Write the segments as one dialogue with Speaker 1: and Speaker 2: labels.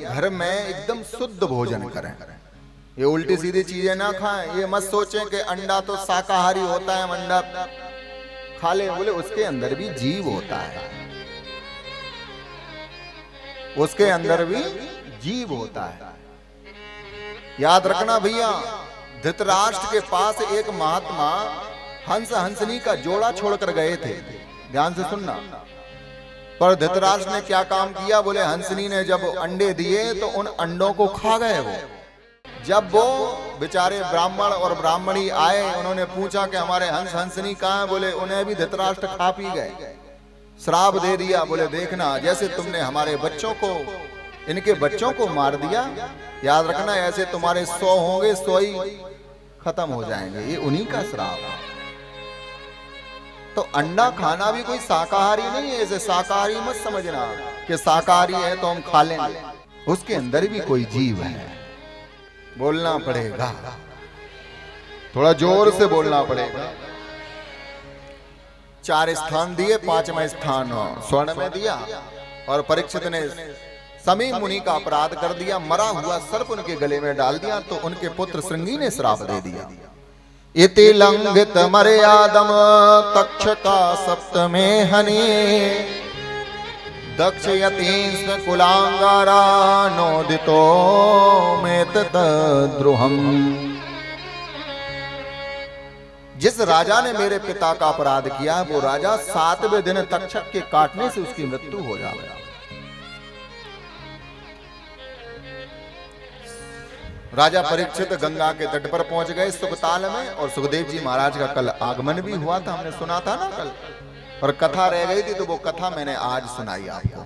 Speaker 1: घर में एकदम शुद्ध भोजन करें, ये उल्टी सीधी चीजें ना खाएं। ये मत सोचें कि अंडा तो शाकाहारी होता है, अंडा खा ले, बोले उसके अंदर भी जीव होता है, उसके अंदर भी जीव होता है। याद रखना भैया, धृतराष्ट्र के पास एक महात्मा हंस हंसनी का जोड़ा छोड़कर गए थे, ध्यान से सुनना। पर धृतराष्ट्र ने क्या काम किया, बोले हंसनी ने जब अंडे दिए तो उन अंडों को खा गए वो। जब वो बेचारे ब्राह्मण और ब्राह्मणी आए, उन्होंने पूछा कि हमारे हंस हंसनी कहाँ है, बोले उन्हें भी धृतराष्ट्र खा पी गए। श्राप दे दिया, बोले देखना जैसे तुमने हमारे बच्चों को, इनके बच्चों को मार दिया, याद रखना ऐसे तुम्हारे 100 होंगे, 100 ही खत्म हो जाएंगे। ये उन्हीं का श्राप है। तो अंडा खाना भी कोई शाकाहारी नहीं है, ऐसे शाकाहारी मत समझना कि शाकाहारी है तो हम खा लेंगे, उसके अंदर भी कोई जीव है। बोलना पड़ेगा, थोड़ा जोर से बोलना पड़ेगा। 4 स्थान दिए, 5वां स्थान स्वर्ण में दिया। और परीक्षित ने समी मुनि का अपराध कर दिया, मरा हुआ सर्प उनके गले में डाल दिया, तो उनके पुत्र श्रृंगी ने श्राप दे दिया। इति लंघित मर्यादम तक्षका सप्तमे हनि दक्ष यतींस्म कुलांगारा नोदितो मेत द्रुहम। जिस राजा ने मेरे पिता का अपराध किया, वो राजा 7वें दिन तक्षक के काटने से उसकी मृत्यु हो जाएगा। राजा परीक्षित गंगा के तट पर पहुंच गए सुखताल में, और सुखदेव जी महाराज का कल आगमन भी हुआ था, हमने सुना था ना कल, और कथा रह गई थी तो वो कथा मैंने आज सुनाई आपको।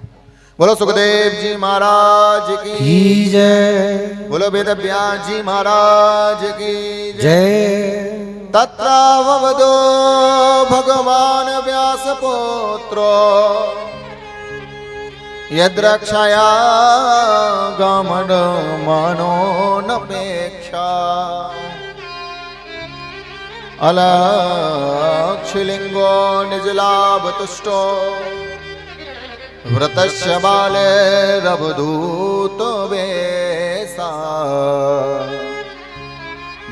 Speaker 1: बोलो सुखदेव जी महाराज की जय, बोलो वेद व्यास जी महाराज की जय। तत्राववदो भगवान व्यास पुत्रो यद्रक्षया गामड मानो नपेक्षा अलक्षलिंगो निजलाभ तुष्टो व्रतस्य बाले रवधूत वेसा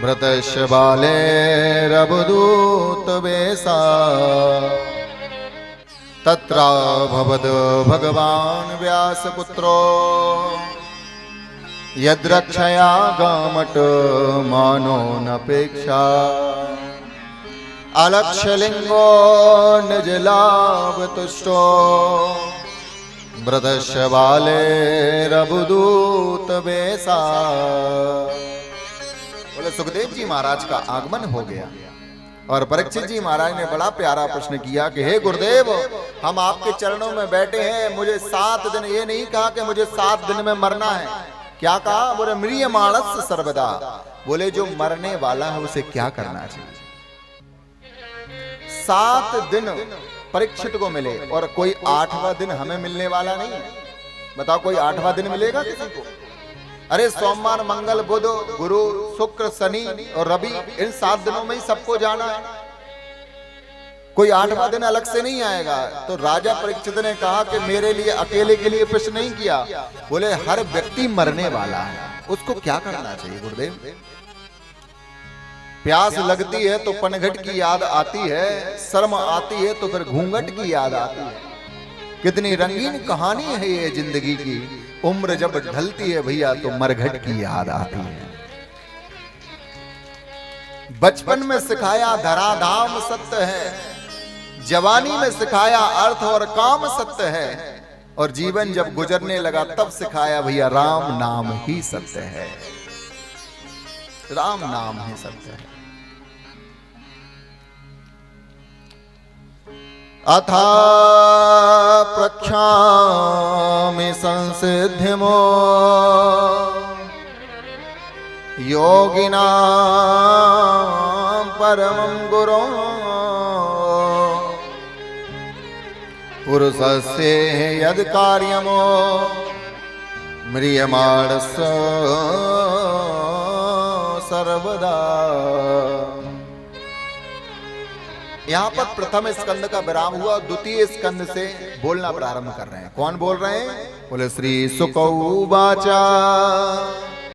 Speaker 1: व्रतस्य बाले रवधूत वेसा तत्रा भवद भगवान व्यास पुत्रो यद्रक्षया गामट मानो नपेक्षा अलक्षलिंगो निजलाभ तुष्टो व्रतस्य बाले रवधूत वेसा। बोले सुखदेव जी महाराज का आगमन हो गया, और परीक्षित जी महाराज ने बड़ा प्यारा प्रश्न किया कि हे गुरुदेव, हम आपके चरणों में बैठे हैं, मुझे 7 दिन, ये नहीं कहा कि मुझे 7 दिन में मरना है, क्या कहा, बोले म्रियमाणस्य सर्वदा, बोले जो मरने वाला है उसे क्या करना चाहिए। 7 दिन परीक्षित को मिले, और कोई 8वां दिन हमें मिलने वाला नहीं है। बताओ कोई 8वां दिन मिलेगा किसी को? अरे सोमवार मंगल बुध गुरु शुक्र शनि और रवि, इन 7 दिनों में ही सबको जाना है, कोई 8वां दिन अलग से नहीं आएगा। तो राजा परीक्षित ने कहा कि मेरे लिए अकेले के लिए प्रश्न नहीं किया, बोले हर व्यक्ति मरने वाला है, उसको क्या करना चाहिए गुरुदेव? प्यास लगती है तो पनघट की याद आती है, शर्म आती है तो फिर घूंघट की याद आती है। कितनी रंगीन कहानी है ये जिंदगी की, उम्र जब ढलती है भैया तो मरघट की याद आती है। बचपन में सिखाया धराधाम सत्य है, जवानी में सिखाया अर्थ और काम सत्य है, और जीवन जब गुजरने लगा तब सिखाया भैया राम नाम ही सत्य है, राम नाम ही सत्य है। अथा प्रख्यामि संसिद्धिमो योगिनां परमं गुरो पुरुषस्य यद् कार्यमो म्रियमाणस्य सर्वदा। यहाँ पर प्रथम स्कंद का विराम हुआ, द्वितीय स्कंद से बोलना प्रारंभ कर रहे हैं। कौन बोल रहे हैं? बोले श्री सुकौवाचा